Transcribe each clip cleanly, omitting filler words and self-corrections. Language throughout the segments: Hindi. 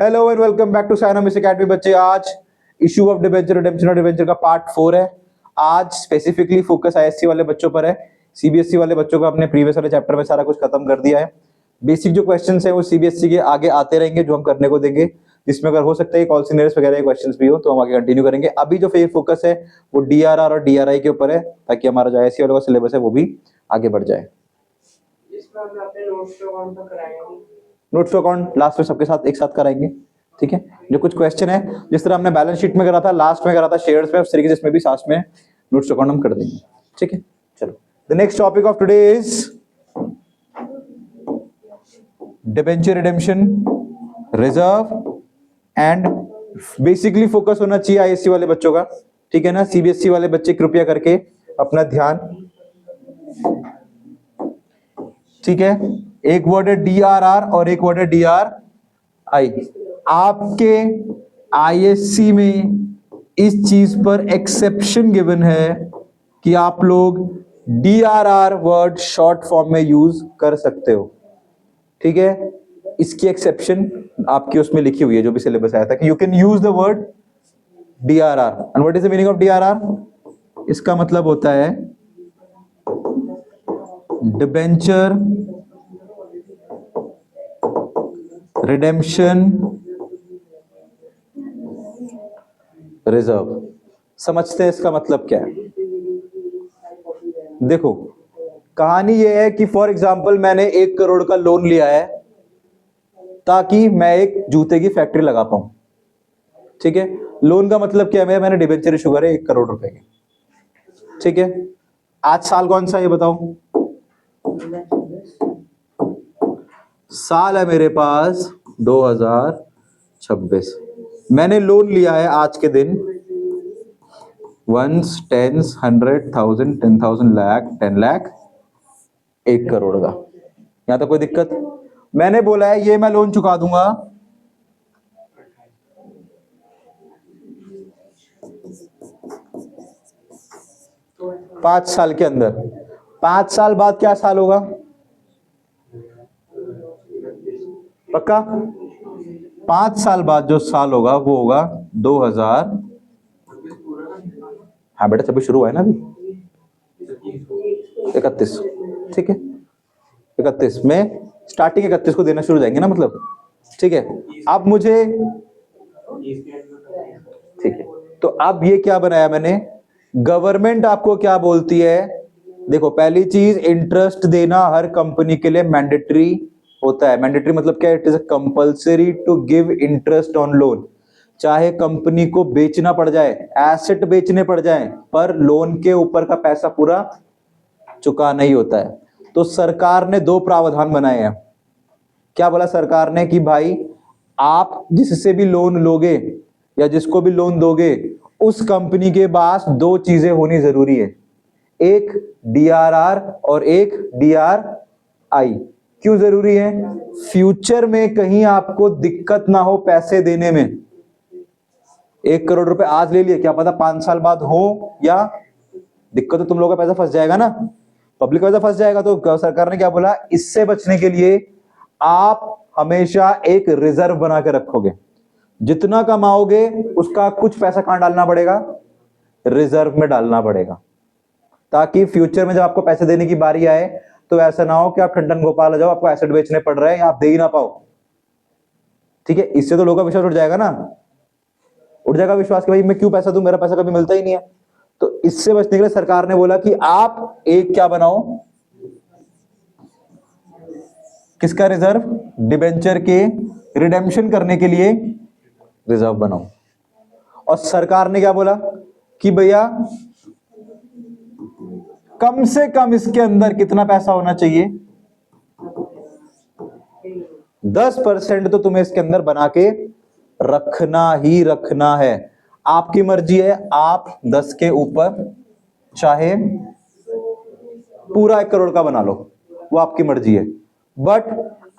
Hello and welcome back to साइनोमिस एकेडमी। बच्चे, आज issue of debenture, redemption of debenture का पार्ट 4 है। आज स्पेसिफिकली फोकस आईएससी वाले बच्चों पर है। सीबीएसई वाले बच्चों को अपने प्रीवियस वाले चैप्टर में सारा कुछ खत्म कर दिया है। बेसिक जो क्वेश्चंस है वो सीबीएसई के आगे आते रहेंगे, जो हम करने को देंगे, जिसमें अगर हो सकता है कॉल सीनियर्स वगैरह के क्वेश्चंस भी हो तो हम आगे कंटिन्यू करेंगे। अभी जो फोकस है वो डीआरआर और डीआरआई के ऊपर है, ताकि हमारा जो आईएससी वाला सिलेबस है वो भी आगे बढ़ जाए। नोट्स टू अकाउंट लास्ट में सबके साथ एक साथ कराएंगे, ठीक है। जो कुछ क्वेश्चन है, जिस तरह हमने बैलेंस शीट में करा था, लास्ट में करा था शेयर्स में, उस तरीके से इसमें भी साथ में नोट्स टू अकाउंट हम कर देंगे, ठीक है। चलो, the next topic of today is debenture redemption, reserve and basically focus होना चाहिए आईएससी वाले बच्चों का, ठीक है ना। सीबीएसई वाले बच्चे कृपया करके अपना ध्यान, ठीक है। एक वर्ड है डीआरआर और एक वर्ड है डीआरआई। आपके आईएससी में इस चीज पर एक्सेप्शन गिवन है कि आप लोग डीआरआर वर्ड शॉर्ट फॉर्म में यूज कर सकते हो, ठीक है। इसकी एक्सेप्शन आपकी उसमें लिखी हुई है, जो भी सिलेबस आया था, कि you can use the word DRR. And what is the meaning of DRR? इसका मतलब होता है डिबेंचर रिडेम्पशन रिजर्व। समझते हैं इसका मतलब क्या है? देखो, कहानी यह है कि फॉर एग्जांपल मैंने 1 करोड़ का लोन लिया है ताकि मैं एक जूते की फैक्ट्री लगा पाऊं, ठीक है। लोन का मतलब क्या है? मैंने डिबेंचर इशू करे 1 करोड़ रुपए के, ठीक है। आज साल कौन सा है ये बताओ? साल है मेरे पास 2026। मैंने लोन लिया है आज के दिन 1, 10, 100,000, 10,000, लाख, 10 लाख, 1 करोड़ का। यहां तक कोई दिक्कत? मैंने बोला है ये मैं लोन चुका दूंगा 5 साल के अंदर। 5 साल बाद क्या साल होगा? पक्का? 5 साल बाद जो साल होगा वो होगा 2000। हाँ बेटा, सभी शुरू हुआ है ना अभी, 31, ठीक है। 31 में स्टार्टिंग 31 को देना शुरू हो जाएंगे ना, मतलब, ठीक है। अब मुझे, ठीक है, तो अब ये क्या बनाया मैंने? गवर्नमेंट आपको क्या बोलती है? देखो, पहली चीज, इंटरेस्ट देना हर कंपनी के लिए मैंडेटरी होता है। मैंडेटरी मतलब क्या? It is compulsory to give interest on loan. चाहे कंपनी को बेचना पड़ जाए, एसेट बेचने पड़ जाए, पर लोन के ऊपर का पैसा पूरा चुकाना ही होता है। तो सरकार ने 2 प्रावधान बनाए हैं। क्या बोला सरकार ने? कि भाई आप जिससे भी लोन लोगे या जिसको भी लोन दोगे, उस कंपनी के पास 2 चीजें होनी जरूरी है, एक डीआरआर और एक डीआरआई। क्यों जरूरी है? फ्यूचर में कहीं आपको दिक्कत ना हो पैसे देने में। 1 करोड़ रुपए आज ले लिए, क्या पता 5 साल बाद हो या दिक्कत, तो तुम लोगों का पैसा फंस जाएगा ना, पब्लिक का पैसा फंस जाएगा। तो सरकार ने क्या बोला? इससे बचने के लिए आप हमेशा एक रिजर्व बना के रखोगे। जितना कमाओगे उसका कुछ पैसा कहां डालना पड़ेगा? रिजर्व में डालना पड़ेगा, ताकि फ्यूचर में जब आपको पैसे देने की बारी आए तो ऐसा ना हो कि आप ठंडन गोपाल हो जाओ, आपको एसेट बेचने पड़ रहे हैं या आप दे ही ना पाओ, ठीक है। इससे तो लोगों का विश्वास उठ जाएगा ना, उठ जाएगा विश्वास कि भाई मैं क्यों पैसा दूं, मेरा पैसा कभी मिलता ही नहीं है। तो इससे बचने के लिए सरकार ने बोला कि आप एक क्या बनाओ? किसका रिजर्व? डिबेंचर के रिडेम्पशन करने के लिए रिजर्व बनाओ। और सरकार ने क्या बोला? कि भैया कम से कम इसके अंदर कितना पैसा होना चाहिए? 10% तो तुम्हें इसके अंदर बना के रखना ही रखना है। आपकी मर्जी है, आप 10 के ऊपर चाहे पूरा 1 करोड़ का बना लो, वो आपकी मर्जी है। बट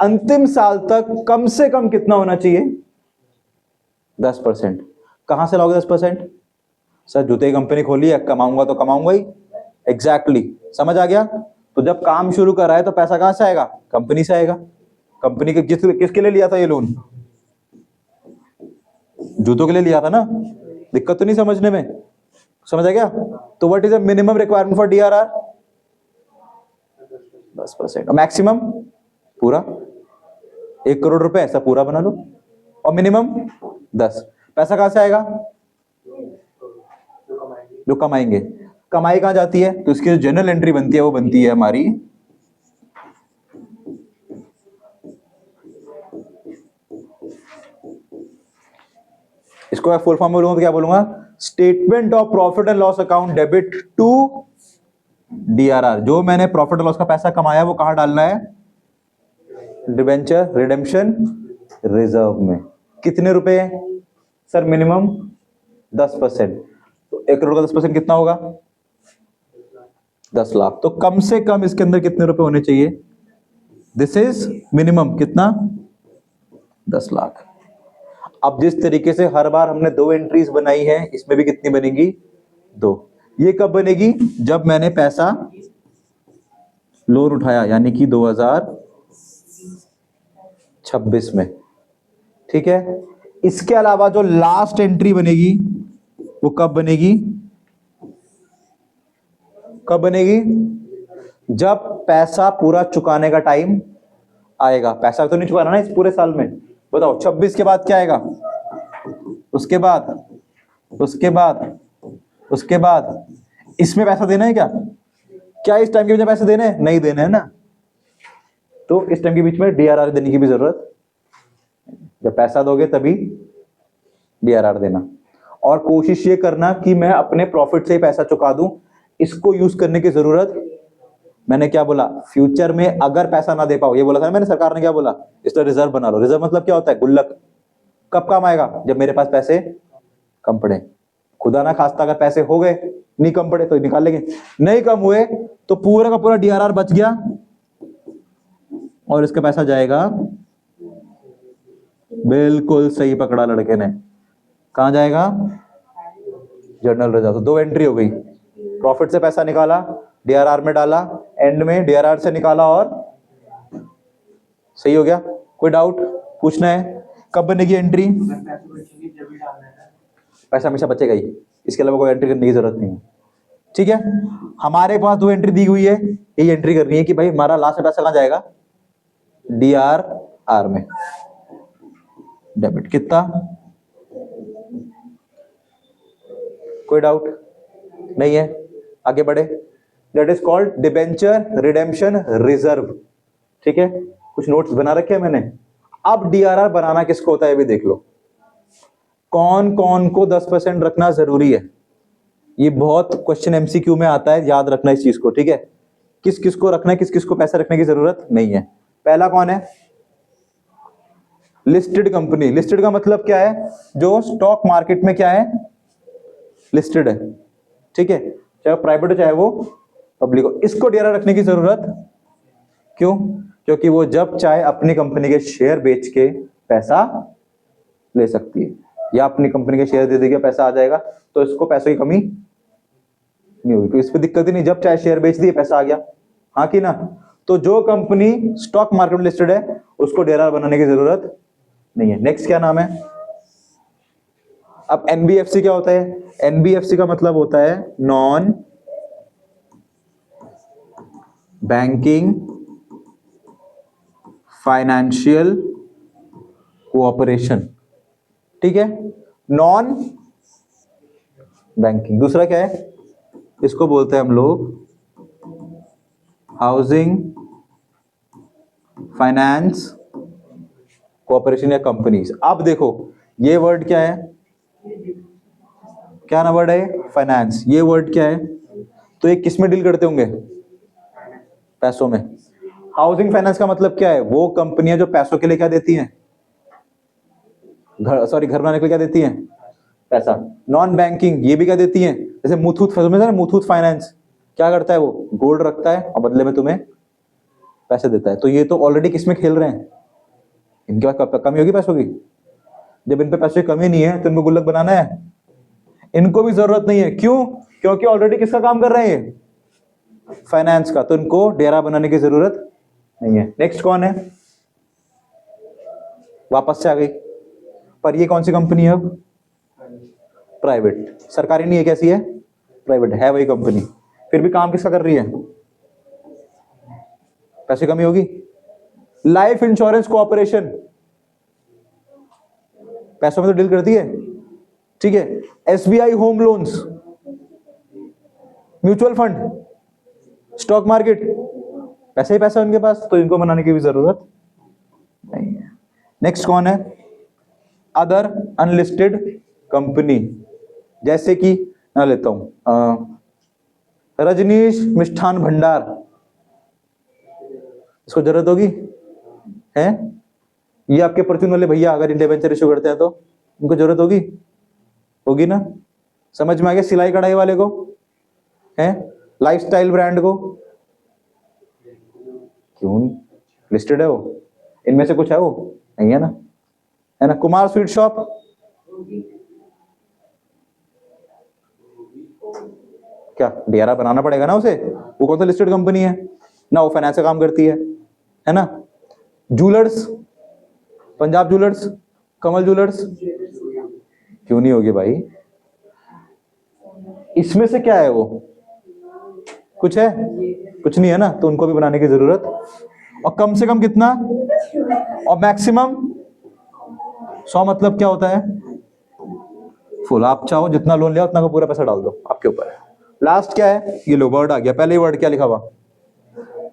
अंतिम साल तक कम से कम कितना होना चाहिए? 10%। कहां से लाओगे 10%? सर जूते की कंपनी खोली है, कमाऊंगा तो कमाऊंगा ही। एग्जैक्टली, समझ आ गया? तो जब काम शुरू करा है तो पैसा कहां से आएगा? कंपनी से आएगा। कंपनी के किसके लिए लिया था ये लोन? जूतों के लिए लिया था ना, दिक्कत तो नहीं समझने में, समझ आ गया? तो what is the minimum requirement for DRR? 10%। और मैक्सिमम पूरा 1 करोड़ रुपए ऐसा पूरा बना लो, और मिनिमम 10। पैसा कहां से आएगा? जो कमाएंगे। कमाई कहां जाती है? तो इसकी जो जनरल एंट्री बनती है वो बनती है हमारी इसको मैं फुल फॉर्म में बोलूंगा तो क्या बोलूंगा? Statement of profit and loss account debit to DRR। जो मैंने प्रॉफिट एंड लॉस का पैसा कमाया वो कहां डालना है? डिबेंचर रिडेम्पशन रिजर्व में। कितने रुपए? Sir minimum 10%। तो 1 करोड़ का 10% कितना होगा? 10 लाख। तो कम से कम इसके अंदर कितने रुपए होने चाहिए? दिस इज मिनिमम कितना? 10 लाख। अब जिस तरीके से हर बार हमने 2 एंट्रीज बनाई है, इसमें भी कितनी बनेगी? 2। ये कब बनेगी? जब मैंने पैसा लोन उठाया, यानी कि 2026 में। ठीक है। इसके अलावा जो लास्ट एंट्री बनेगी वो कब बनेगी? कब बनेगी? जब पैसा पूरा चुकाने का टाइम आएगा। पैसा तो नहीं चुकाना ना इस पूरे साल में। बताओ 26 के बाद क्या आएगा? उसके बाद इसमें पैसा देना है क्या? क्या इस टाइम के बीच में पैसे देने हैं? नहीं देने हैं ना। तो इस टाइम के बीच में DRR देने की भी जरूरत, जब पैसा दोगे तभी DRR देना। और कोशिश ये करना कि मैं अपने प्रॉफिट से ही पैसा चुका दूं। इसको यूज करने की जरूरत, मैंने क्या बोला? फ्यूचर में अगर पैसा ना दे पाओ, ये बोला था ना मैंने, सरकार ने क्या बोला? इसका रिजर्व बना लो। रिजर्व मतलब क्या होता है? गुल्लक। कब काम आएगा? जब मेरे पास पैसे कम पड़े। खुदा ना खास्ता अगर पैसे हो गए, नहीं कम पड़े तो निकाल लेंगे, नहीं कम हुए तो पूरा का पूरा DRR बच गया और इसका पैसा जाएगा। बिल्कुल सही पकड़ा लड़के ने। कहां जाएगा? General reserve. तो 2 एंट्री हो गई। प्रॉफिट से पैसा निकाला, DRR में डाला, एंड में DRR से निकाला, और सही हो गया। कोई डाउट पूछना है? कब बनेगी एंट्री? पैसा हमेशा बचेगा ही, इसके अलावा कोई एंट्री करने की जरूरत नहीं है। ठीक है। हमारे पास 2 एंट्री दी हुई है, यही एंट्री करनी है कि भाई हमारा लास्ट में पैसा कहां जाएगा? DRR में। डेबिट कितना? कोई डाउट नहीं है? आगे बढ़े। That is called debenture redemption reserve. ठीक है। कुछ नोट्स बना रखे हैं मैंने। अब DRR बनाना किसको होता है ये भी देख लो। कौन कौन को 10% रखना जरूरी है? ये बहुत क्वेश्चन MCQ में आता है, याद रखना इस चीज को। ठीक है। किस किस को रखना है, किस किस को पैसा रखने की जरूरत नहीं है। पहला कौन है? Listed company. लिस्टेड का मतलब क्या है? जो स्टॉक मार्केट में क्या है? लिस्टेड है। ठीक है। चाहे प्राइवेट हो चाहे वो पब्लिक हो, इसको DRR रखने की जरूरत क्यों? क्योंकि वो जब चाहे अपनी कंपनी के शेयर बेच के पैसा ले सकती है, या अपनी कंपनी के शेयर दे देगी, पैसा आ जाएगा, तो इसको पैसों की कमी नहीं होगी। तो इस पर दिक्कत ही नहीं, जब चाहे शेयर बेच दिए पैसा आ गया। हाँ कि ना? तो जो कंपनी स्टॉक मार्केट में लिस्टेड है उसको DRR बनाने की जरूरत नहीं है। नेक्स्ट क्या नाम है? अब NBFC क्या होता है? NBFC का मतलब होता है नॉन बैंकिंग फाइनेंशियल कोऑपरेशन। ठीक है। Non banking. दूसरा क्या है? इसको बोलते हैं हम लोग हाउसिंग फाइनेंस कोऑपरेशन या कंपनीज। अब देखो ये वर्ड क्या है? क्या ना वर्ड है? फाइनेंस। ये वर्ड क्या है? तो ये किस में डील करते होंगे? पैसों में। हाउसिंग फाइनेंस का मतलब क्या है? वो कंपनियां जो पैसों के लिए क्या देती हैं? घर बनाने के लिए क्या देती हैं? पैसा। नॉन बैंकिंग ये भी क्या देती हैं? जैसे मुथूट, मुथूट फाइनेंस क्या करता है? वो गोल्ड रखता है और बदले में तुम्हें पैसे देता है। तो ये तो ऑलरेडी किसमें खेल रहे हैं? इनके पास कमी होगी पैसों की। जब इन पे पैसों की कमी नहीं है तो इनको गुल्लक बनाना है? इनको भी जरूरत नहीं है। क्यों? क्योंकि ऑलरेडी किसका काम कर रहे हैं? फाइनेंस का। तो इनको DRR बनाने की जरूरत नहीं है। नेक्स्ट कौन है? वापस से आ गई, पर ये कौन सी कंपनी है? अब प्राइवेट, सरकारी नहीं है, कैसी है? प्राइवेट है वही कंपनी, फिर भी काम किसका कर रही है? पैसे कमी होगी। लाइफ इंश्योरेंस कॉर्पोरेशन पैसों में तो डील करती है, ठीक है। SBI home loans, mutual fund, stock market, पैसे ही पैसा उनके पास, तो इनको बनाने की भी जरूरत नहीं है। नेक्स्ट कौन है? अदर अनलिस्टेड कंपनी, जैसे कि मैं लेता हूं रजनीश मिष्ठान भंडार, इसको जरूरत होगी है? ये आपके परचून वाले भैया अगर इंडिबेंचर इशू करते हैं तो इनको जरूरत होगी, होगी ना? समझ में आ गया? सिलाई कढ़ाई वाले को है, लाइफस्टाइल ब्रांड को, क्यों लिस्टेड है वो? इनमें से कुछ है वो? नहीं है ना, है ना? कुमार स्वीट शॉप, क्या डीआरआर बनाना पड़ेगा ना उसे, वो कौन सा लिस्टेड कंपनी है ना, वो फाइनेंस का काम करती है ना? जूलर्स, पंजाब जूलर्स, कमल जूलर्स, क्यों नहीं होगी भाई? इसमें से क्या है वो? कुछ है? कुछ नहीं है ना, तो उनको भी बनाने की जरूरत। और कम से कम कितना? और मैक्सिमम 100, मतलब क्या होता है? फुल। आप चाहो जितना लोन लिया उतना का पूरा पैसा डाल दो, आपके ऊपर है। लास्ट क्या है? ये लो वर्ड आ गया, पहले ही वर्ड क्या लिखा हुआ?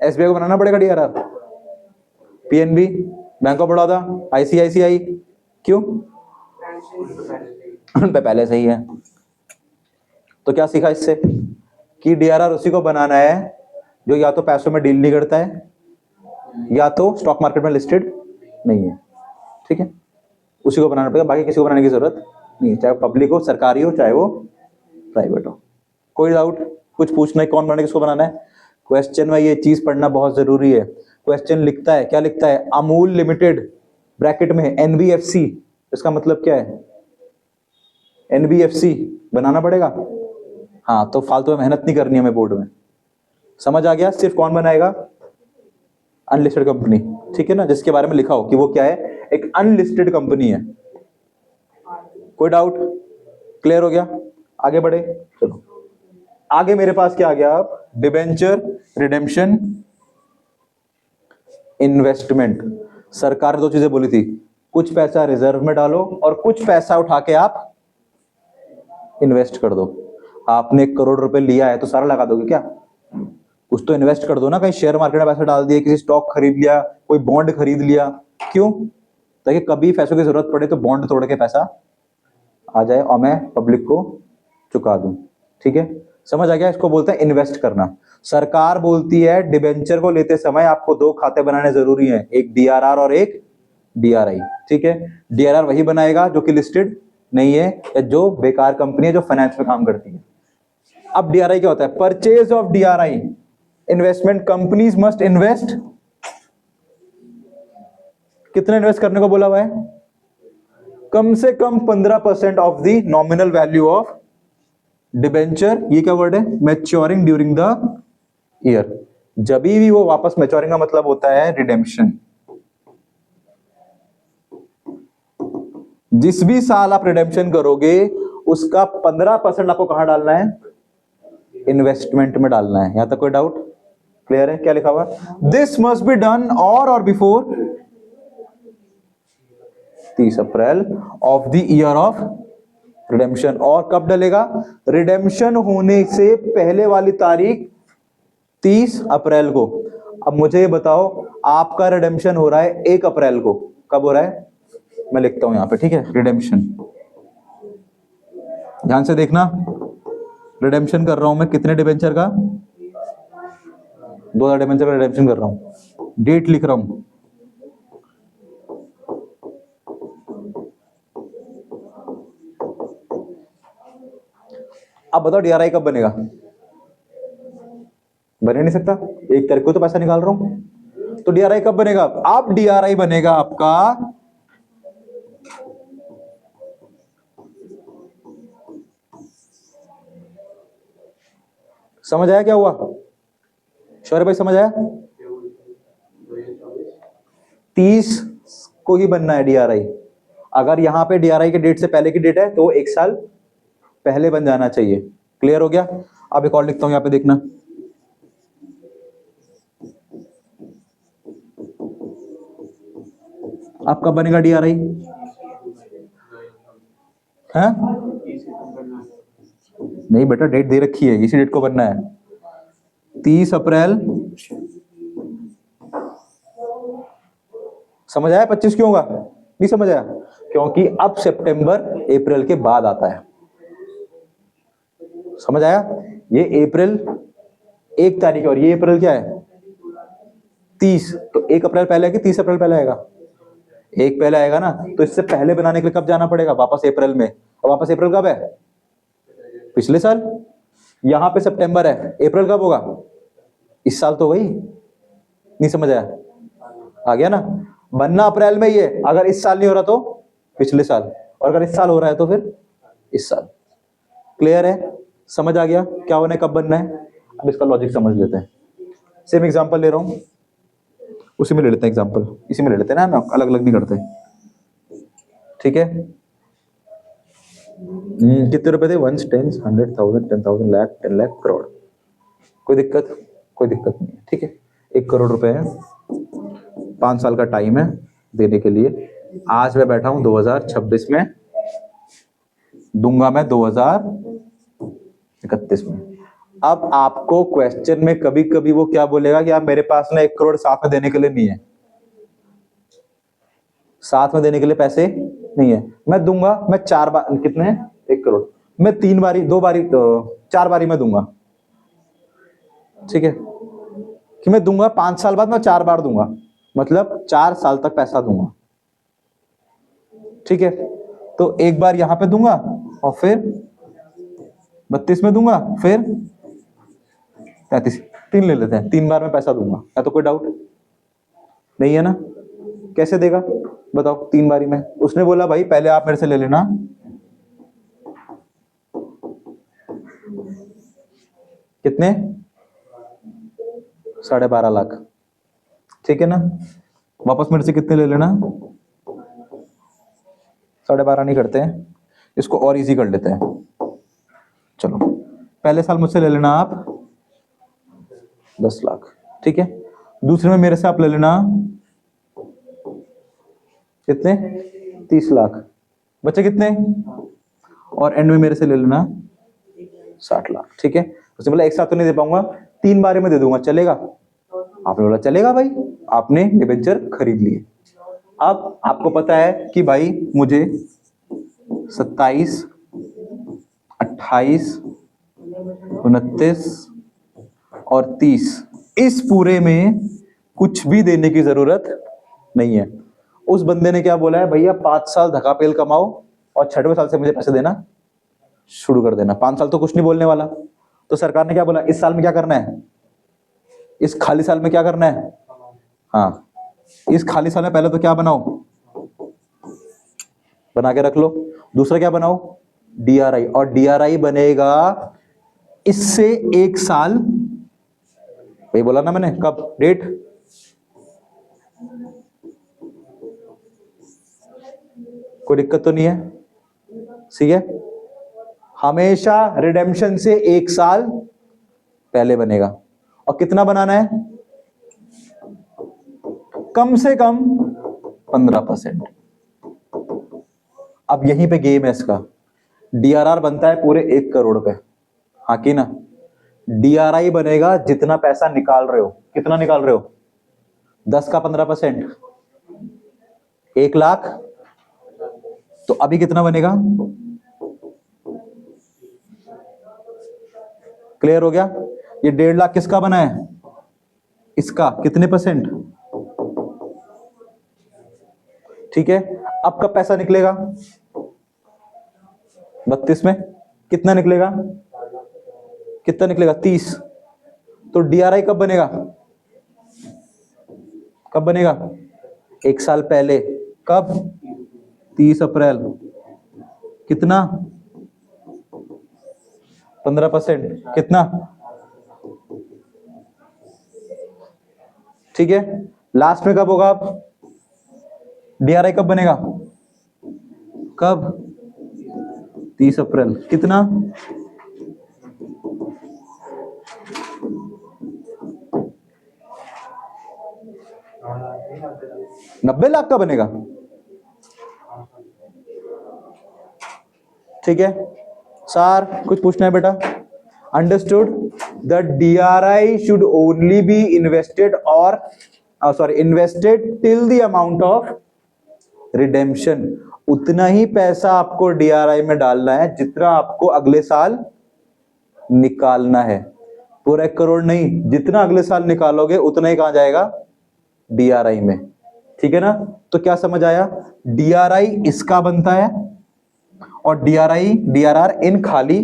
एसबीआई को बनाना पड़ेगा DRR, PNB, bank of Baroda, ICICI, क्यों? उन पे पहले से ही है। तो क्या सीखा इससे? कि डीआरआर उसी को बनाना है जो या तो पैसों में डील नहीं करता है या तो स्टॉक मार्केट में लिस्टेड नहीं है, ठीक है? उसी को बनाना पड़ेगा, बाकी किसी को बनाने की जरूरत नहीं, चाहे पब्लिक हो, सरकारी हो, चाहे वो प्राइवेट हो। कोई डाउट? कुछ पूछना है कौन बनाने, किसको बनाना है? क्वेश्चन में ये चीज पढ़ना बहुत जरूरी है। क्वेश्चन लिखता है, क्या लिखता है? अमूल लिमिटेड ब्रैकेट में एनबीएफसी, इसका मतलब क्या है? एनबीएफसी बनाना पड़ेगा। हाँ, तो फालतू में मेहनत नहीं करनी हमें बोर्ड में, समझ आ गया? सिर्फ कौन बनाएगा? अनलिस्टेड कंपनी, ठीक है ना, जिसके बारे में लिखा हो कि वो क्या है, एक अनलिस्टेड कंपनी है। कोई डाउट? क्लियर हो गया? आगे बढ़े, चलो आगे। मेरे पास क्या आ गया? आप डिबेंचर रिडेम्पशन इन्वेस्टमेंट। सरकार ने दो चीजें बोली थी, कुछ पैसा रिजर्व में डालो और कुछ पैसा उठा के आप इन्वेस्ट कर दो। आपने 1 करोड़ रुपए लिया है तो सारा लगा दोगे क्या? कुछ तो इन्वेस्ट कर दो ना, कहीं शेयर मार्केट में पैसा डाल दिया, किसी स्टॉक खरीद लिया, कोई बॉन्ड खरीद लिया, क्यों? ताकि कभी पैसों की जरूरत पड़े तो बॉन्ड तोड़ के पैसा आ जाए और मैं पब्लिक को चुका दूं, ठीक है? समझ आ गया? इसको बोलते हैं इन्वेस्ट करना। सरकार बोलती है डिबेंचर को लेते समय आपको 2 खाते बनाने जरूरी हैं, एक डीआरआर और एक डीआरआई, ठीक है? डीआरआर वही बनाएगा जो कि लिस्टेड नहीं है या जो बेकार कंपनी है जो फाइनेंस में काम करती है। अब डीआरआई क्या होता है? Purchase of DRI, investment companies must invest, कितना इन्वेस्ट करने को बोला हुआ है? कम से कम 15% of the nominal value of debenture, ये क्या वर्ड है? Maturing during the year. जब भी वो वापस मैच्योरिंग का मतलब होता है रिडेम्पशन। जिस भी साल आप रिडेम्पशन करोगे उसका 15% आपको कहां डालना है? इन्वेस्टमेंट में डालना है। यहां तक कोई डाउट? क्लियर है? क्या लिखा हुआ? दिस मस्ट बी डन और before 30 April of the year of redemption. और कब डलेगा? रिडेम्पशन होने से पहले वाली तारीख 30 अप्रैल को। अब मुझे ये बताओ, आपका रिडेम्पशन हो रहा है 1 अप्रैल को, कब हो रहा है? मैं लिखता हूं यहां पे, ठीक है? रिडेम्पशन, ध्यान से देखना, रिडेम्पशन कर रहा हूं मैं कितने डिबेंचर का? 2000 डिबेंचर का रिडेम्पशन कर रहा हूं। डेट लिख रहा हूं, अब बताओ डीआरआई कब बनेगा? बने नहीं सकता, 1 तारीख को तो पैसा निकाल रहा हूं, तो डीआरआई कब बनेगा? अब डीआरआई बनेगा आपका समझ आया क्या हुआ? शौर्य भाई समझ आया? 30 को ही बनना है डीआरआई। अगर यहां पे डीआरआई के डेट से पहले की डेट है तो 1 साल पहले बन जाना चाहिए। क्लियर हो गया? अब एक और लिखता हूं, यहां पे देखना, अब कब बनेगा DRI? है नहीं बेटा, डेट दे रखी है, इसी डेट को बनना है, 30 अप्रैल। समझ आया 25 क्यों होगा? नहीं समझ आया? क्योंकि अब सितंबर अप्रैल के बाद आता है। समझ आया? ये अप्रैल 1 तारीख है और ये अप्रैल क्या है 30, तो 1 अप्रैल पहले है कि 30 अप्रैल पहले आएगा? 1 पहले आएगा ना, तो इससे पहले बनाने के लिए कब जाना पड़ेगा? वापस अप्रैल में। और वापस अप्रैल कब है? पिछले साल। यहां पे सितंबर है, अप्रैल कब होगा? इस साल तो वही। नहीं समझ आया? आ गया ना? बनना अप्रैल में ही है, अगर इस साल नहीं हो रहा तो पिछले साल, और अगर इस साल हो रहा है तो फिर इस साल। क्लियर है? समझ आ गया क्या होना है, कब बनना है? अब इसका लॉजिक समझ लेते हैं। सेम एग्जांपल ले रहा हूं, उसी में ले लेते हैं एग्जांपल, इसी में ले लेते हैं ना, अलग अलग नहीं करते। ठीक है? कितने रुपए थे? 1 10 100,000 10,000 लाख 10 लाख करोड़। कोई दिक्कत? कोई दिक्कत नहीं है। ठीक है, 1 करोड़ रुपए है, 5 साल का टाइम है देने के लिए। आज मैं बैठा हूं 2026 में, दूंगा मैं 2031 में। अब आपको क्वेश्चन में कभी कभी वो क्या बोलेगा कि आप मेरे पास ना 1 करोड़ साथ में देने के लिए नहीं है, साथ में देने के लिए पैसे नहीं है। मैं दूंगा, मैं 4 बार, कितने 1 करोड़, मैं 3 बारी 2 बारी 4 बारी में दूंगा। ठीक है, कि मैं दूंगा 5 साल बाद मैं 4 बार दूंगा, मतलब 4 साल तक पैसा दूंगा। ठीक है, तो 1 बार यहां पे दूंगा और फिर 32 में दूंगा, फिर 33, 3 ले लेते हैं, 3 बार में पैसा दूंगा। है तो कोई डाउट नहीं है ना? कैसे देगा बताओ 3 बारी में? उसने बोला भाई पहले आप मेरे से ले लेना, कितने 12.5 लाख। ठीक है ना? वापस मेरे से कितने ले लेना? 12.5 नहीं करते हैं, इसको और इजी कर लेते हैं। चलो, पहले साल मुझसे ले लेना आप 10 लाख। ठीक है, दूसरे में मेरे से आप ले लेना कितने 30 लाख, बचे कितने? और एंड में मेरे से ले लेना 60 लाख। ठीक है, उसने बोला एक साथ तो नहीं दे पाऊंगा, 3 बारे में दे दूंगा, चलेगा? आपने बोला चलेगा भाई, आपने डिबेंचर खरीद लिए। अब आपको पता है कि भाई मुझे 27, 28, 29 और 30, इस पूरे में कुछ भी देने की जरूरत नहीं है। उस बंदे ने क्या बोला है, भैया 5 साल धक्का-पेल कमाओ और 6वें साल से मुझे पैसे देना शुरू कर देना। 5 साल तो कुछ नहीं बोलने वाला। तो सरकार ने क्या बोला, इस साल में क्या करना है, इस खाली साल में क्या करना है? हाँ, इस खाली साल में पहले तो क्या बनाओ, बना के रख लो। दूसरा क्या बनाओ, DRI, और DRI बनेगा इससे 1 साल, वही बोला ना मैंने, कब, डेट? कोई दिक्कत तो नहीं है? ठीक है, हमेशा रिडेम्पशन से 1 साल पहले बनेगा। और कितना बनाना है? कम से कम 15%। अब यहीं पे गेम है इसका। DRR बनता है पूरे 1 करोड़ पे, हाँ कि ना? DRI बनेगा जितना पैसा निकाल रहे हो। कितना निकाल रहे हो? 10 का 15%, 1 लाख। तो अभी कितना बनेगा? क्लियर हो गया? ये 1.5 लाख किसका बना है? इसका। कितने %? ठीक है, अब कब पैसा निकलेगा? 32 में। कितना निकलेगा? कितना निकलेगा? 30। तो DRI कब बनेगा? कब बनेगा? 1 साल पहले। कब? 30 अप्रैल। कितना? 15%। कितना? ठीक है, लास्ट में कब होगा? आप DRI कब बनेगा? कब? 30 अप्रैल कितना? 90 लाख का बनेगा। ठीक है सर, कुछ पूछना है बेटा? Understood. The DRI should only be invested और invested till the amount of redemption. उतना ही पैसा आपको DRI में डालना है जितना आपको अगले साल निकालना है। पूरा 1 करोड़ नहीं, जितना अगले साल निकालोगे उतना ही कहां जाएगा? DRI में। ठीक है ना? तो क्या समझ आया? DRI इसका बनता है और DRR इन खाली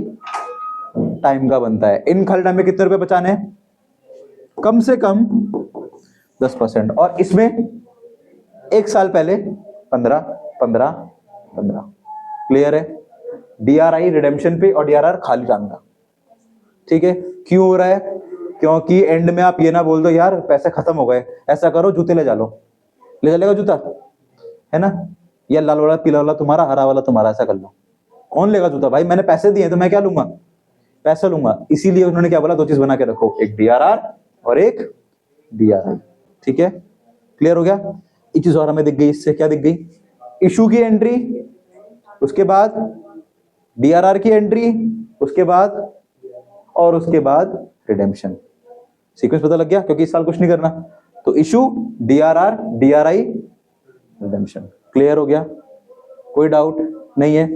टाइम का बनता है। इन खाली टाइम में कितने रुपए बचाने हैं? कम से कम 10%। और इसमें 1 साल पहले 15 15 15। क्लियर है? DRI रिडेम्पशन पे और DRR खाली टाइम का। ठीक है? क्यों हो रहा है? क्योंकि एंड में आप ये ना बोल दो यार पैसे खत्म हो गए, ऐसा करो जूते ले जा लो। ले चलेगा जूता, है ना? या लाल वाला, पीला वाला तुम्हारा, हरा वाला तुम्हारा, ऐसा कर लो। कौन लेगा जूता? भाई मैंने पैसे दिए तो मैं क्या लूंगा? पैसा लूंगा। इसीलिए उन्होंने क्या बोला? 2 चीज बना के रखो, एक DRR और एक DRI। ठीक है? क्लियर हो गया? एक चीज और हमें दिख गई इससे, क्या दिख गई? इशू की एंट्री, उसके बाद DRR की एंट्री, उसके बाद और उसके बाद रिडेम्पशन। सीक्वेंस पता लग गया? क्योंकि इस साल कुछ नहीं करना। तो issue, DRR, DRI, redemption. Clear हो गया? कोई डाउट नहीं है?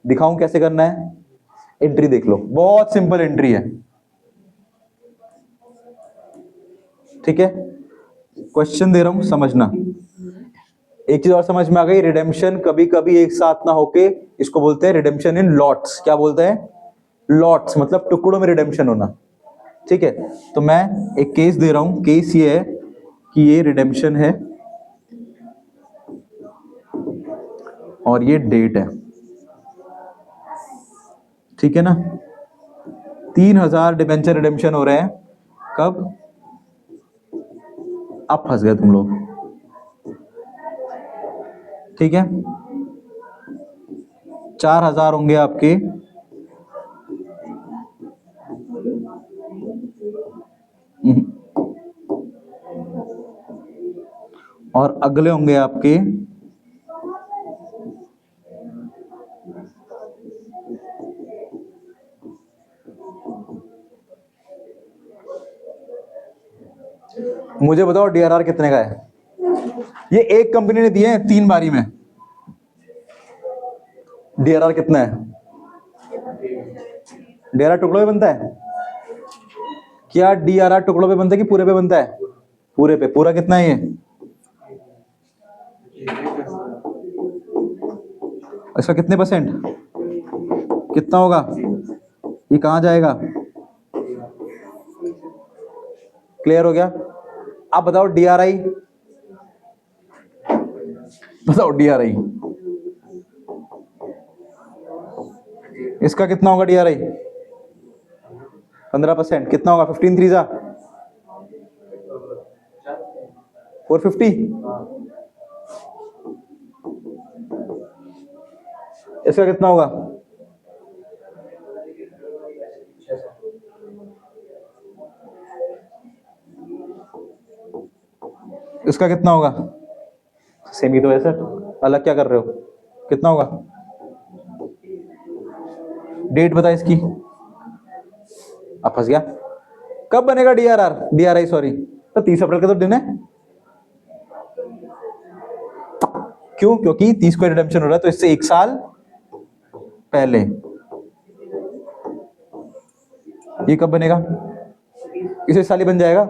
दिखाऊं कैसे करना है? एंट्री देख लो, बहुत सिंपल एंट्री है। ठीक है? क्वेश्चन दे रहा हूं, समझना। एक चीज और समझ में आ गई, रिडेम्पशन कभी कभी एक साथ ना होके इसको बोलते हैं रिडेम्पशन इन लॉट्स। क्या बोलते हैं? लॉट्स, मतलब टुकड़ों में रिडेम्पशन होना। ठीक है? तो मैं एक केस दे रहा हूं। केस ये है कि ये रिडेम्पशन है और ये डेट है। ठीक है ना? 3000 डिबेंचर रिडेम्पशन हो रहे हैं। कब? अब फंस गए तुम लोग। ठीक है? 4000 होंगे आपके और अगले होंगे आपके 1। मुझे बताओ DRR कितने का है? ये एक कंपनी ने दिए हैं 3 बारी में। DRR कितना है? DRR टुकड़ों पे बनता है? क्या DRR टुकड़ों पे बनता है कि पूरे पे बनता है? पूरे पे। पूरा कितना है ये? इसका कितने %? कितना होगा? ये कहां जाएगा? क्लियर हो गया? आप बताओ DRI, बताओ DRI इसका कितना होगा? DRI 15%। कितना होगा? 15 3 450। इसका कितना होगा? इसका कितना होगा? सेम ही तो है सर, अलग क्या कर रहे हो? कितना होगा? डेट बता इसकी। अब फंस गया। कब बनेगा DRI सॉरी? तो 30 अप्रैल का तो दिन है। क्यों? क्योंकि 30 को रिडेम्पशन हो रहा है, तो इससे 1 साल पहले। ये कब बनेगा? इसे साल ही बन जाएगा।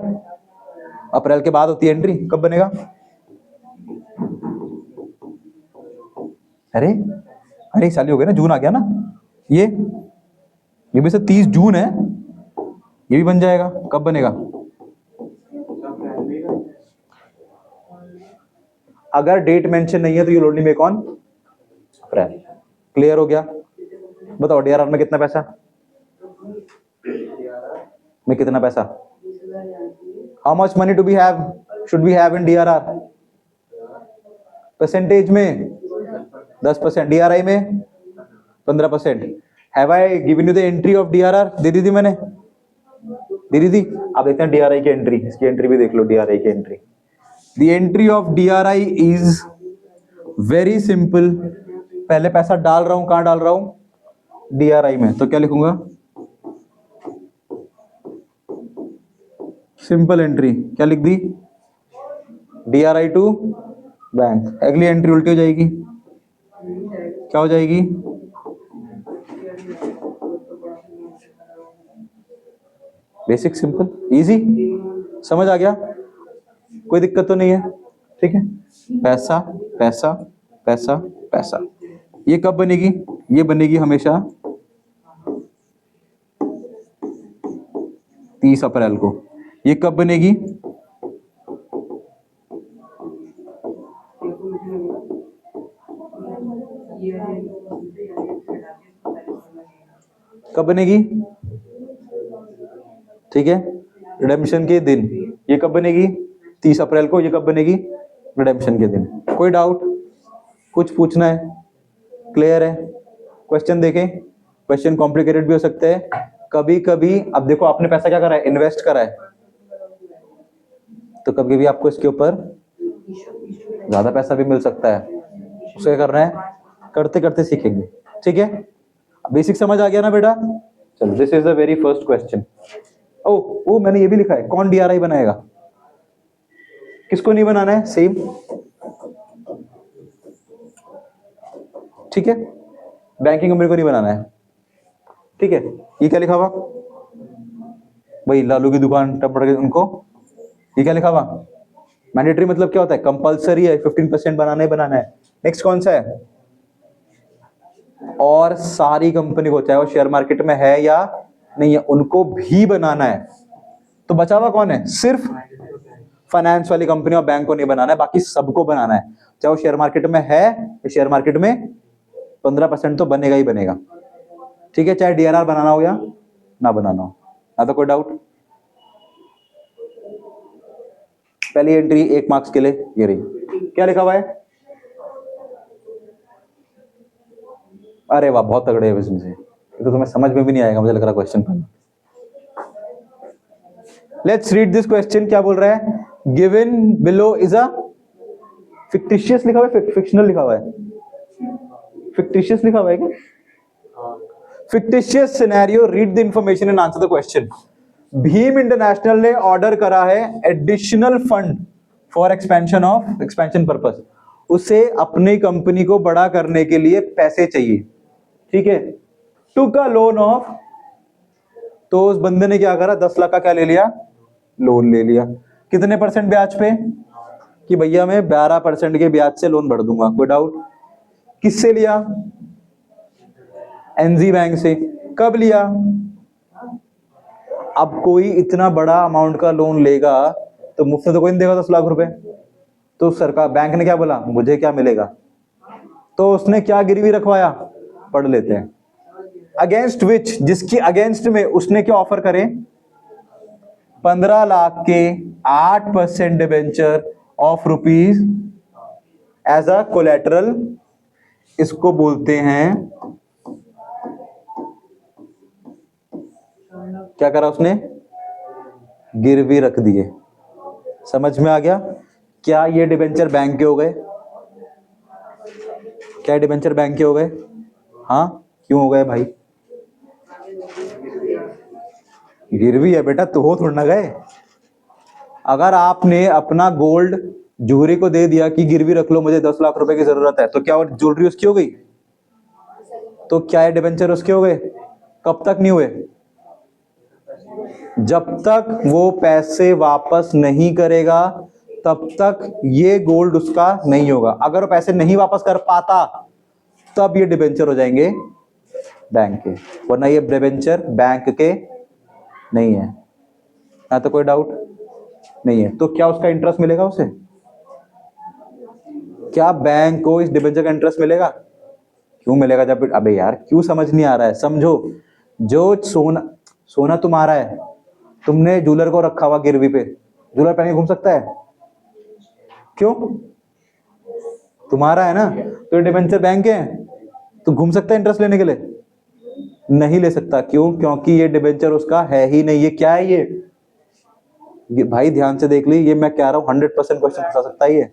अप्रैल के बाद होती है एंट्री। कब बनेगा? अरे अरे साल ही हो गया ना, जून आ गया ना। ये भी सर 30 जून है, ये भी बन जाएगा। कब बनेगा? अगर डेट मेंशन नहीं है तो you only make on April. Clear हो गया? बताओ DRR में कितना पैसा? में कितना पैसा? How much money to be have should be have in DRR? Percentage में 10%, DRI में 15%। Have I given you the entry of DRR? दे दी थी मैंने, दे दी थी। आप देखते हैं डीआरआई की एंट्री, इसकी एंट्री भी देख लो, डीआरआई की entry. The entry of DRI is very simple. पहले पैसा डाल रहा हूं, कहां डाल रहा हूं? डीआरआई में। तो क्या लिखूंगा? सिंपल एंट्री क्या लिख दी? DRI to bank. अगली एंट्री उल्टी हो जाएगी, क्या हो जाएगी? बेसिक, सिंपल, इजी, समझ आ गया? कोई दिक्कत तो नहीं है? ठीक है। पैसा पैसा पैसा पैसा, ये कब बनेगी? ये बनेगी हमेशा 30 अप्रैल को। ये कब बनेगी? कब बनेगी? ठीक है, रिडेम्पशन के दिन। ये कब बनेगी? 30 अप्रैल को। ये कब बनेगी? रिडेम्पशन के दिन। कोई डाउट? कुछ पूछना है? क्लियर है? क्वेश्चन देखें, क्वेश्चन कॉम्प्लिकेटेड भी हो सकते हैं कभी कभी। अब देखो, आपने पैसा क्या करा है? इन्वेस्ट करा है, तो कभी भी आपको इसके ऊपर ज्यादा पैसा भी मिल सकता है। उसे क्या करना है? करते करते सीखेंगे। ठीक है, बेसिक समझ आ गया ना बेटा? चलो, this is the very first question. ओ मैंने ये भी लिखा है, कौन डीआरआई बनाएगा? किसको नहीं बनाना है? सेम, ठीक है, बैंकिंग कंपनी को नहीं बनाना है। ठीक है, ये क्या लिखा हुआ? भाई लालू की दुकान टपड़ के उनको, ये क्या लिखा हुआ? मैंडेटरी मतलब क्या होता है? कंपलसरी है, 15% बनाना ही बनाना है। नेक्स्ट कौन सा है? और सारी कंपनी को, चाहे वो शेयर मार्केट में है या नहीं है, उनको भी बनाना है। तो बचा हुआ कौन है? सिर्फ फाइनेंस वाली कंपनी और बैंक को नहीं बनाना है, बाकी सबको बनाना है। चाहे वो शेयर मार्केट में है, शेयर मार्केट में 15% तो बनेगा ही बनेगा। ठीक है, चाहे डीआरआर बनाना हो या ना बनाना हो। ना तो कोई डाउट? पहली एंट्री 1 मार्क्स के लिए ये रही। क्या लिखा हुआ है? अरे वाह, बहुत तगड़े है बिजनेस। ये तो तुम्हें समझ में भी नहीं आएगा मुझे लग रहा क्वेश्चन पढ़ना। Let's read this question. क्या बोल रहा है? Given below is a fictitious लिखा हुआ है, फिक्शनल लिखा हुआ है? फिक्टिशियस लिखा हुआ है क्या? Fictitious scenario, read the information and answer the question. Bhim international ने ऑर्डर करा है additional fund for expansion purpose. उसे अपनी कंपनी को बड़ा करने के लिए पैसे चाहिए। ठीक है, टुक अ लोन ऑफ, तो उस बंदे ने क्या करा? 10 लाख का क्या ले लिया? लोन ले लिया। कितने % ब्याज पे? कि भैया मैं 12% के ब्याज से लोन भर दूंगा। कोई डाउट? किससे लिया? एनजी बैंक से। कब लिया? अब कोई इतना बड़ा अमाउंट का लोन लेगा तो मुफ्त तो कोई नहीं देगा 10 लाख रुपए। तो सरकार, बैंक ने क्या बोला? मुझे क्या मिलेगा? तो उसने क्या गिरवी रखवाया? पढ़ लेते हैं। अगेंस्ट विच, जिसकी अगेंस्ट में उसने क्या ऑफर करे? 15 लाख के 8% debenture of rupees as a collateral. इसको बोलते हैं, क्या करा उसने? गिरवी रख दिए। समझ में आ गया? क्या ये डिबेंचर बैंक के हो गए? क्या डिबेंचर बैंक के हो गए? हाँ, क्यों हो गए भाई? गिरवी है बेटा, तो हो थोड़ा ना गए। अगर आपने अपना गोल्ड जूहरी को दे दिया कि गिरवी रख लो, मुझे 10 लाख रुपए की जरूरत है, तो क्या वो ज्वेलरी उसकी हो गई? तो क्या ये डिबेंचर उसके हो गए? कब तक नहीं हुए? जब तक वो पैसे वापस नहीं करेगा तब तक ये गोल्ड उसका नहीं होगा। अगर वो पैसे नहीं वापस कर पाता तब ये डिबेंचर हो जाएंगे बैंक के, वरना ये डिबेंचर बैंक के नहीं है। ना तो कोई डाउट नहीं है? तो क्या उसका इंटरेस्ट मिलेगा उसे? क्या बैंक को इस डिबेंचर का इंटरेस्ट मिलेगा? क्यों मिलेगा? जब, अबे यार क्यों समझ नहीं आ रहा है? समझो, जो सोना तुम्हारा है, तुमने जूलर को रखा हुआ गिरवी पे, जूलर पहन के घूम सकता है? क्यों? तुम्हारा है ना, तो डिबेंचर बैंक है तो घूम सकता है इंटरेस्ट लेने के लिए? नहीं ले सकता। क्यों? क्योंकि ये डिबेंचर उसका है ही नहीं। ये क्या है ये भाई ध्यान से देख ली, ये मैं कह रहा हूं 100% क्वेश्चन फंसा सकता है ये।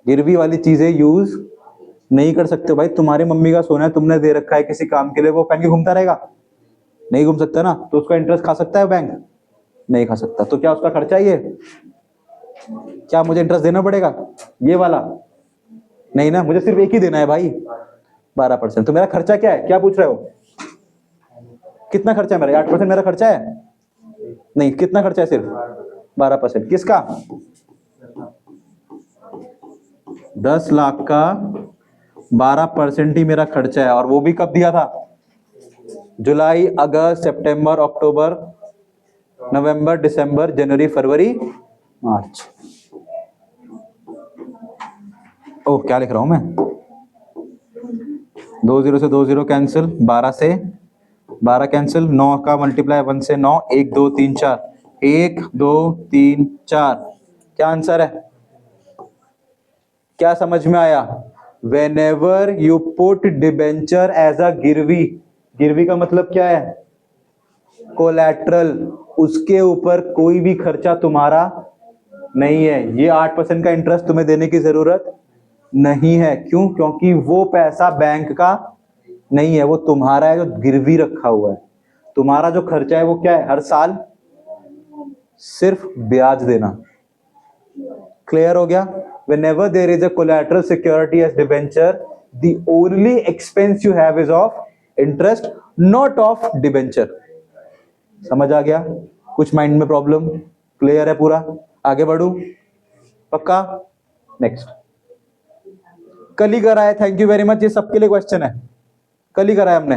गिरवी वाली चीजें यूज नहीं कर सकते हो भाई। तुम्हारी मम्मी का सोना है, तुमने दे रखा है किसी काम के लिए, वो पहन के घूमता रहेगा? नहीं घूम सकता ना। तो उसका इंटरेस्ट खा सकता है बैंक? नहीं खा सकता। तो क्या उसका खर्चा ही है? क्या मुझे इंटरेस्ट देना पड़ेगा ये वाला? नहीं ना, मुझे सिर्फ एक ही देना है भाई, 12%। तो मेरा खर्चा क्या है? क्या पूछ रहे हो? कितना खर्चा है मेरा? 8% मेरा खर्चा है? नहीं, कितना खर्चा है? सिर्फ 12%। किसका? 10 लाख का 12% ही मेरा खर्चा है। और वो भी कब दिया था? जुलाई, अगस्त, सितंबर, अक्टूबर, नवंबर, दिसंबर, जनवरी, फरवरी, मार्च। ओह, क्या लिख रहा हूं मैं? 2 0 से 2 0 कैंसिल, 12 से 12 कैंसिल, 9 का मल्टीप्लाई 1 से 9, 1 2 3 4, 1 2 3 4। क्या आंसर है? क्या समझ में आया? Whenever you put debenture as a गिरवी, गिरवी का मतलब क्या है? कोलैटरल। उसके ऊपर कोई भी खर्चा तुम्हारा नहीं है। ये 8% का इंटरेस्ट तुम्हें देने की जरूरत नहीं है। क्यों? क्योंकि वो पैसा बैंक का नहीं है, वो तुम्हारा है जो गिरवी रखा हुआ है। तुम्हारा जो खर्चा है वो क्या है? हर साल सिर्फ ब्याज देना। क्लियर हो गया? Whenever there is a collateral security as debenture, the only expense you have is of interest, not of debenture. समझ आ गया? कुछ माइंड में प्रॉब्लम? क्लियर है पूरा? आगे बढ़ू? पक्का? नेक्स्ट। कल ही कराया, थैंक यू वेरी मच। ये सबके लिए क्वेश्चन है, कल ही कराया हमने।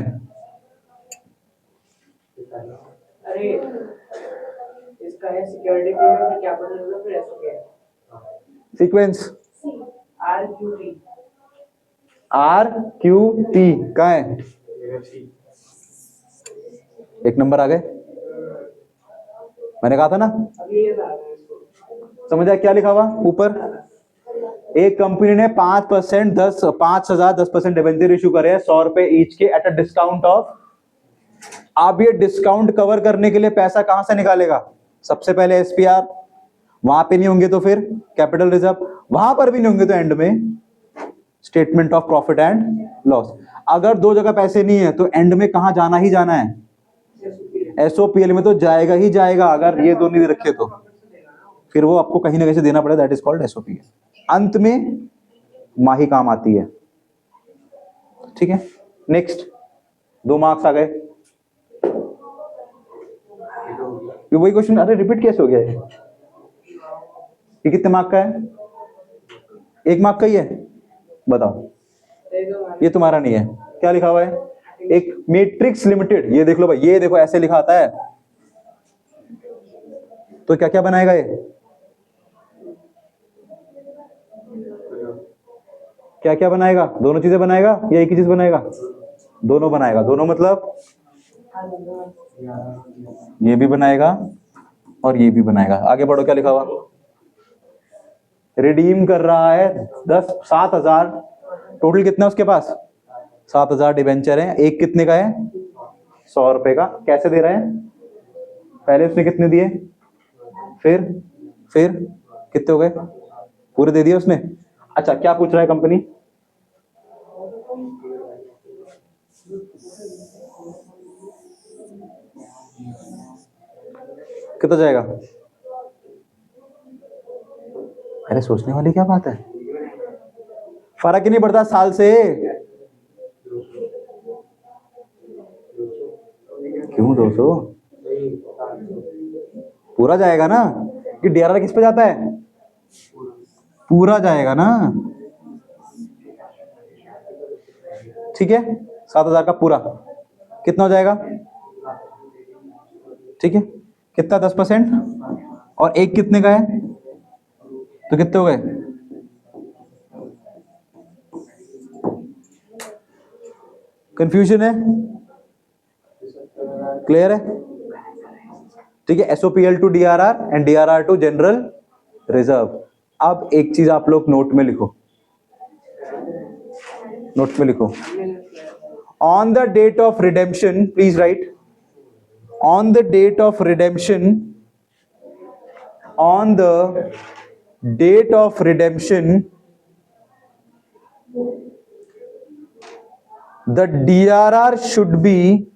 अरे इसका है सिक्योरिटी पीरियड, क्या पता फिर ऐसा क्या है? सीक्वेंस RQT RQT कहाँ है? एक नंबर आ गए, मैंने कहा था ना। अभी ये आ रहा है इसको। समझ आया क्या लिखा हुआ ऊपर? एक कंपनी ने 5% 10% डिबेंचर इशू करे हैं 100 रुपए ईच के एट अ डिस्काउंट ऑफ। अब ये डिस्काउंट कवर करने के लिए पैसा कहां से निकालेगा? सबसे पहले SPR, वहां पे नहीं होंगे तो फिर कैपिटल रिजर्व, वहां पर भी नहीं होंगे तो एंड में statement of profit and loss. अगर दो जगह पैसे नहीं है तो एंड में कहां जाना ही जाना है? SOPL में तो जाएगा ही जाएगा। अगर ये दो नहीं रखे तो फिर वो आपको कहीं ना कहीं से देना पड़ेगा, दैट इज कॉल्ड SOPL। अंत में माही काम आती है। ठीक है, नेक्स्ट। 2 मार्क्स आ गए। ये वही क्वेश्चन, अरे रिपीट कैसे हो गया ये कितने मार्क का है? 1 मार्क का ही है, बताओ। ये तुम्हारा नहीं है। क्या लिखा हुआ है? एक मैट्रिक्स लिमिटेड। ये देख लो भाई, ये देखो ऐसे लिखा आता है। तो क्या क्या बनाएगा ये? क्या क्या बनाएगा? दोनों चीजें बनाएगा या एक ही चीज बनाएगा? दोनों बनाएगा। दोनों मतलब ये भी बनाएगा और ये भी बनाएगा। आगे बढ़ो, क्या लिखा हुआ? रिडीम कर रहा है 7,000। टोटल कितना है उसके पास? 7,000 डिबेंचर है। एक कितने का है? 100 रुपए का। कैसे दे रहे हैं? पहले उसने कितने दिए, फिर कितने हो गए? पूरे दे दिए उसने। अच्छा, क्या पूछ रहा है कंपनी? कितना जाएगा? अरे सोचने वाली क्या बात है, फर्क ही नहीं पड़ता साल से। क्यों 200? पूरा जाएगा ना, कि DRR किस पे जाता है? पूरा जाएगा ना। ठीक है, 7,000 का पूरा कितना हो जाएगा? ठीक है, कितना? 10%। और एक कितने का है? तो कितने हो गए? कंफ्यूजन है? क्लियर है? ठीक है, SOPL to DRR and DRR to general reserve. अब एक चीज आप लोग नोट में लिखो, on the date of redemption, please write, on the date of redemption, on the date of redemption, the DRR should be,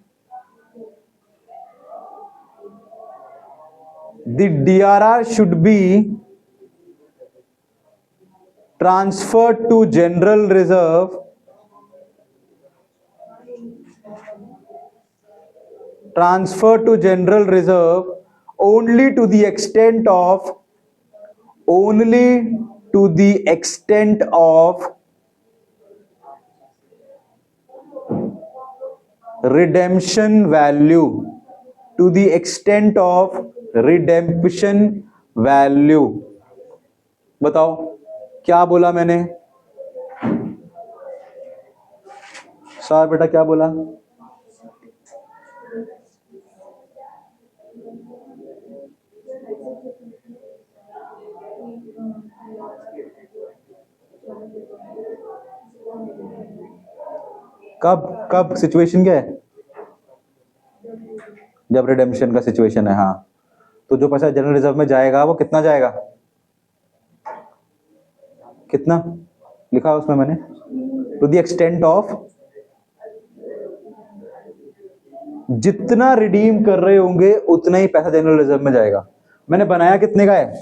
the DRR should be transferred to general reserve, transferred to general reserve only to the extent of, only to the extent of redemption value, to the extent of redemption value. बताओ क्या बोला मैंने? सर बेटा क्या बोला? कब कब सिचुएशन क्या है? जब रिडेम्पशन का सिचुएशन है। हाँ, तो जो पैसा जनरल रिजर्व में जाएगा वो कितना जाएगा? कितना लिखा उसमें मैंने? टू द एक्सटेंट ऑफ, जितना रिडीम कर रहे होंगे उतना ही पैसा जनरल रिजर्व में जाएगा। मैंने बनाया कितने का है?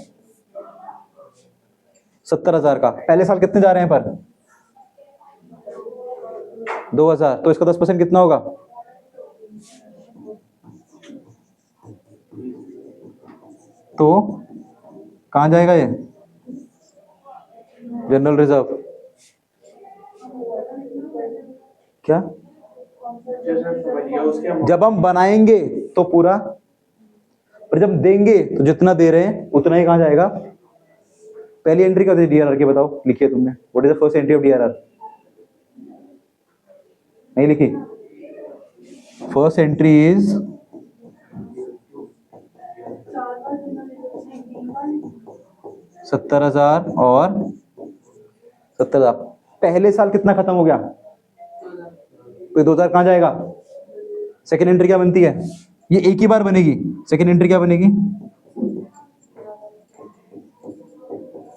70,000 का। पहले साल कितने जा रहे हैं पर? 2,000। तो इसका 10% कितना होगा? तो कहां जाएगा ये? General reserve. क्या? जब हम बनाएंगे तो पूरा, और जब देंगे तो जितना दे रहे हैं उतना ही कहां जाएगा? पहली एंट्री क्या थी डीआरआर की? बताओ, लिखिए तुमने। What is the first entry of DRR? नहीं लिखी? फर्स्ट एंट्री इज 70,000 और 70,000। पहले साल कितना खत्म हो गया? तो 2,000 कहां जाएगा? सेकेंड एंट्री क्या बनती है? ये एक ही बार बनेगी। सेकेंड एंट्री क्या बनेगी?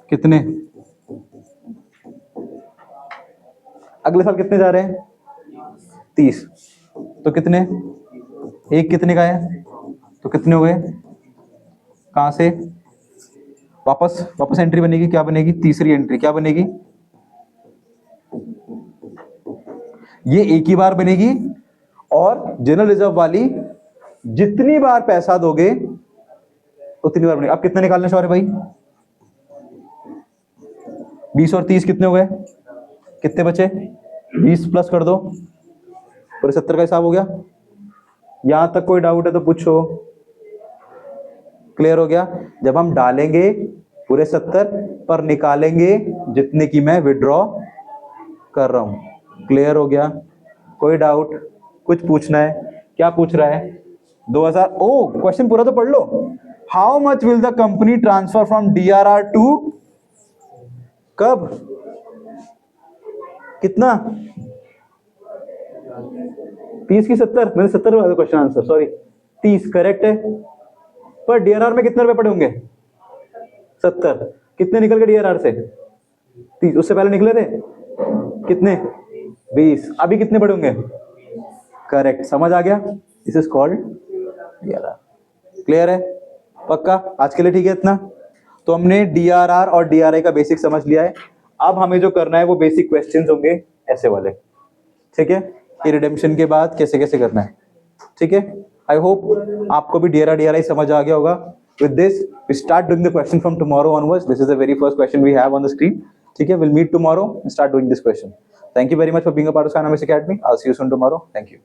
कितने? अगले साल कितने जा रहे हैं? 30। तो कितने? एक कितने का है? तो कितने हो गए? कहां से वापस एंट्री बनेगी? क्या बनेगी? तीसरी एंट्री क्या बनेगी? ये एक ही बार बनेगी, और जनरल रिजर्व वाली जितनी बार पैसा दोगे उतनी बार बनेगी। अब कितने निकालने शौर्य भाई? 20 और 30 कितने हो गए? कितने बचे? 20 प्लस कर दो, पूरे 70 का हिसाब हो गया। यहां तक कोई डाउट है तो पूछो। क्लियर हो गया? जब हम डालेंगे पूरे 70 पर निकालेंगे जितने की मैं विड्रॉ कर रहा हूं। क्लियर हो गया? कोई डाउट? कुछ पूछना है? क्या पूछ रहा है? 2000। ओ, क्वेश्चन पूरा तो पढ़ लो। How much will the company transfer from DRR to, कब, कितना? 30 की 70? मैंने 70 वाला क्वेश्चन आंसर, सॉरी 30 करेक्ट है। पर डीआरआर में कितने रुपए पड़े होंगे? 70। कितने निकल गए डीआरआर से? 30। उससे पहले निकले थे कितने? 20। अभी कितने पड़े होंगे? करेक्ट। समझ आ गया? This is called DRR. Clear है? पक्का? आज के लिए ठीक है इतना? तो हमने डीआरआर और डीआरआई का बेसिक समझ लिया है। अब हमें जो करना है वो बेसिक क्वेश्चंस होंगे ऐसे वाले, ठीक है, कि रिडेम्पशन के बाद कैसे कैसे करना है। ठीक है, आई होप आपको भी डीआरआर डीआरआई समझ आ गया होगा। With this we start doing the question from tomorrow onwards. This is the very first question we have on the screen. ठीक है, will meet tomorrow and start doing this question. Thank you very much for being a part of Skynomics Academy. I'll see you soon tomorrow. Thank you.